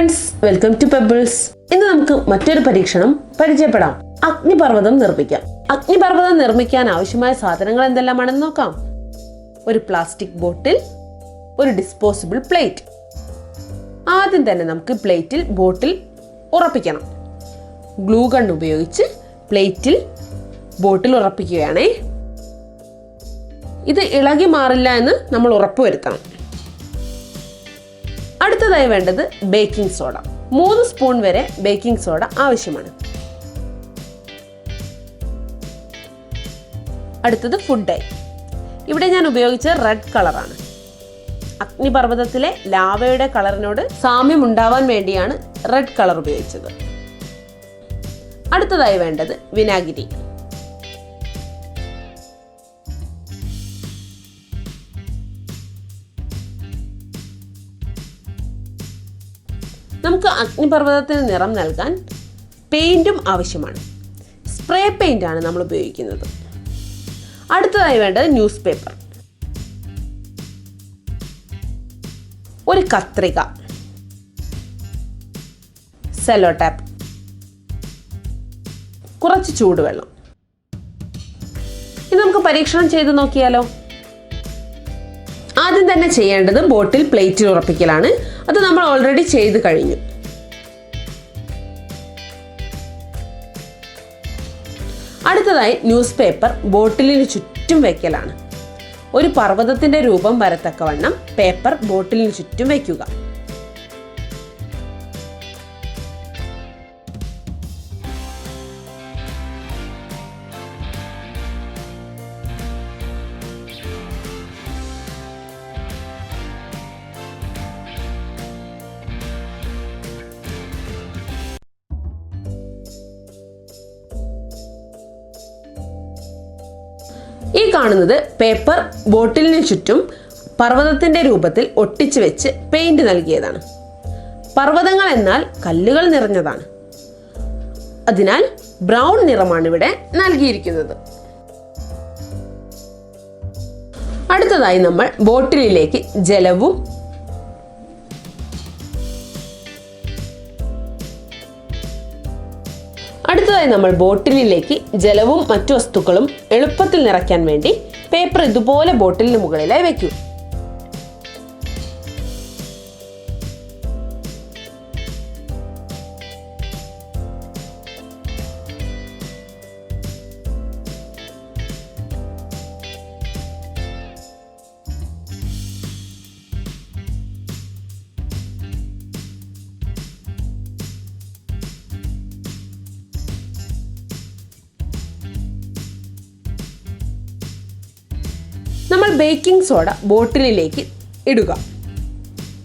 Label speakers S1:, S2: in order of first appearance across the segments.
S1: Friends, welcome to pebbles. ഇന്ന് നമുക്ക് മറ്റൊരു പരീക്ഷണം പരിചയപ്പെടാം. അഗ്നിപർവ്വതം നിർമ്മിക്കാം. അഗ്നിപർവ്വതം നിർമ്മിക്കാൻ ആവശ്യമായ സാധനങ്ങൾ എന്തെല്ലാമാണെന്ന് നോക്കാം. ഒരു പ്ലാസ്റ്റിക് ബോട്ടിൽ, ഒരു ഡിസ്പോസിബിൾ പ്ലേറ്റ്. ആദ്യം തന്നെ നമുക്ക് പ്ലേറ്റിൽ ബോട്ടിൽ ഉറപ്പിക്കണം. ഗ്ലൂ ഗൺ ഉപയോഗിച്ച് പ്ലേറ്റിൽ ബോട്ടിൽ ഉറപ്പിക്കുകയാണേ. ഇത് ഇളകി മാറില്ല എന്ന് നമ്മൾ ഉറപ്പുവരുത്തണം. അടുത്തതായി വേണ്ടത് ബേക്കിംഗ് സോഡ. 3 സ്പൂൺ വരെ ബേക്കിംഗ് സോഡ ആവശ്യമാണ്. അടുത്തത് ഫുഡ് ഡൈ. ഇവിടെ ഞാൻ ഉപയോഗിച്ച റെഡ് കളറാണ്. അഗ്നിപർവ്വതത്തിലെ ലാവയുടെ കളറിനോട് സാമ്യം ഉണ്ടാവാൻ വേണ്ടിയാണ് റെഡ് കളർ ഉപയോഗിച്ചത്. അടുത്തതായി വേണ്ടത് വിനാഗിരി. നമുക്ക് അഗ്നിപർവ്വതത്തിന് നിറം നൽകാൻ പെയിന്റും ആവശ്യമാണ്. സ്പ്രേ പെയിന്റ് ആണ് നമ്മൾ ഉപയോഗിക്കുന്നത്. അടുത്തതായി വേണ്ടത് ന്യൂസ് പേപ്പർ, ഒരു കത്രിക, സെല്ലോ ടാപ്പ്, കുറച്ച് ചൂടുവെള്ളം. ഇത് നമുക്ക് പരീക്ഷണം ചെയ്ത് നോക്കിയാലോ. ആദ്യം തന്നെ ചെയ്യേണ്ടത് ബോട്ടിൽ പ്ലേറ്റിൽ ഉറപ്പിക്കലാണ്. അത് നമ്മൾ ഓൾറെഡി ചെയ്ത് കഴിഞ്ഞു. അടുത്തതായി ന്യൂസ് പേപ്പർ ബോട്ടിലിന് ചുറ്റും വെക്കലാണ്. ഒരു പർവ്വതത്തിന്റെ രൂപം വരത്തക്കവണ്ണം പേപ്പർ ബോട്ടിലിന് ചുറ്റും വയ്ക്കുക. ഈ കാണുന്നത് പേപ്പർ ബോട്ടിലിന് ചുറ്റും പർവ്വതത്തിന്റെ രൂപത്തിൽ ഒട്ടിച്ചു വെച്ച് പെയിന്റ് നൽകിയതാണ്. പർവ്വതങ്ങൾ എന്നാൽ കല്ലുകൾ നിറഞ്ഞതാണ്. അതിനാൽ ബ്രൗൺ നിറമാണ് ഇവിടെ നൽകിയിരിക്കുന്നത്. അടുത്തതായി നമ്മൾ ബോട്ടിലിലേക്ക് ജലവും മറ്റു വസ്തുക്കളും എളുപ്പത്തിൽ നിറയ്ക്കാൻ വേണ്ടി പേപ്പർ ഇതുപോലെ ബോട്ടിലിന് മുകളിലായി വെക്കൂ. നമ്മൾ ബേക്കിംഗ് സോഡ ബോട്ടിലിലേക്ക് ഇടുക.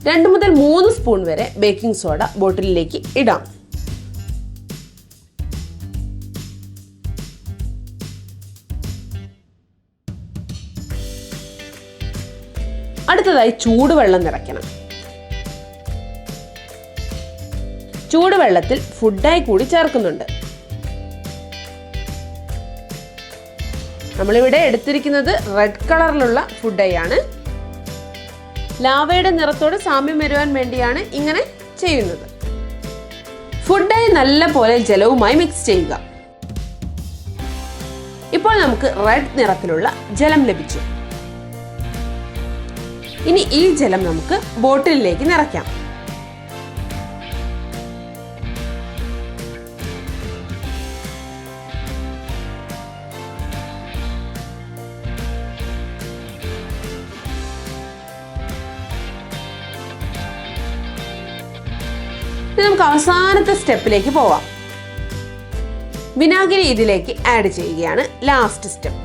S1: 2 മുതൽ 3 സ്പൂൺ വരെ ബേക്കിംഗ് സോഡ ബോട്ടിലിലേക്ക് ഇടാം. അടുത്തതായി ചൂടുവെള്ളം നിറയ്ക്കണം. ചൂടുവെള്ളത്തിൽ ഫുഡായി കൂടി ചേർക്കുന്നുണ്ട്. നമ്മളിവിടെ എടുത്തിരിക്കുന്നത് റെഡ് കളറിലുള്ള ഫുഡ് ഡൈ ആണ്. ലാവയുടെ നിറത്തോട് സാമ്യം വരുവാൻ വേണ്ടിയാണ് ഇങ്ങനെ ചെയ്യുന്നത്. ഫുഡ് ഡൈ നല്ല പോലെ ജലവുമായി മിക്സ് ചെയ്യുക. ഇപ്പോൾ നമുക്ക് റെഡ് നിറത്തിലുള്ള ജലം ലഭിച്ചു. ഇനി ഈ ജലം നമുക്ക് ബോട്ടിലിലേക്ക് നിറയ്ക്കാം. നമുക്ക് അവസാനത്തെ സ്റ്റെപ്പിലേക്ക് പോവാം. വിനാഗിരി ഇതിലേക്ക് ആഡ് ചെയ്യുകയാണ് ലാസ്റ്റ് സ്റ്റെപ്പ്.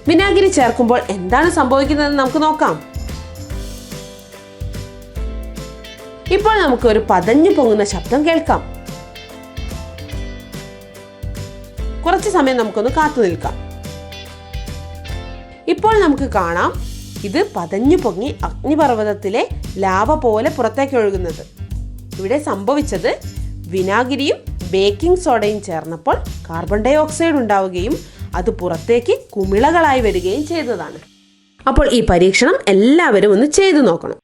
S1: വിനാഗിരി ചേർക്കുമ്പോൾ എന്താണ് സംഭവിക്കുന്നതെന്ന് നമുക്ക് നോക്കാം. ഇപ്പോൾ നമുക്ക് ഒരു പതഞ്ഞു പൊങ്ങുന്ന ശബ്ദം കേൾക്കാം. കുറച്ച് സമയം നമുക്കൊന്ന് കാത്തു നിൽക്കാം. ഇപ്പോൾ നമുക്ക് കാണാം, ഇത് പതഞ്ഞു പൊങ്ങി അഗ്നിപർവ്വതത്തിലെ ലാവ പോലെ പുറത്തേക്ക് ഒഴുകുന്നത്. ഇവിടെ സംഭവിച്ചത് വിനാഗിരിയും ബേക്കിംഗ് സോഡയും ചേർന്നപ്പോൾ കാർബൺ ഡൈ ഓക്സൈഡ് ഉണ്ടാവുകയും അത് പുറത്തേക്ക് കുമിളകളായി വരികയും ചെയ്തതാണ്. അപ്പോൾ ഈ പരീക്ഷണം എല്ലാവരും ഒന്ന് ചെയ്തു നോക്കണം.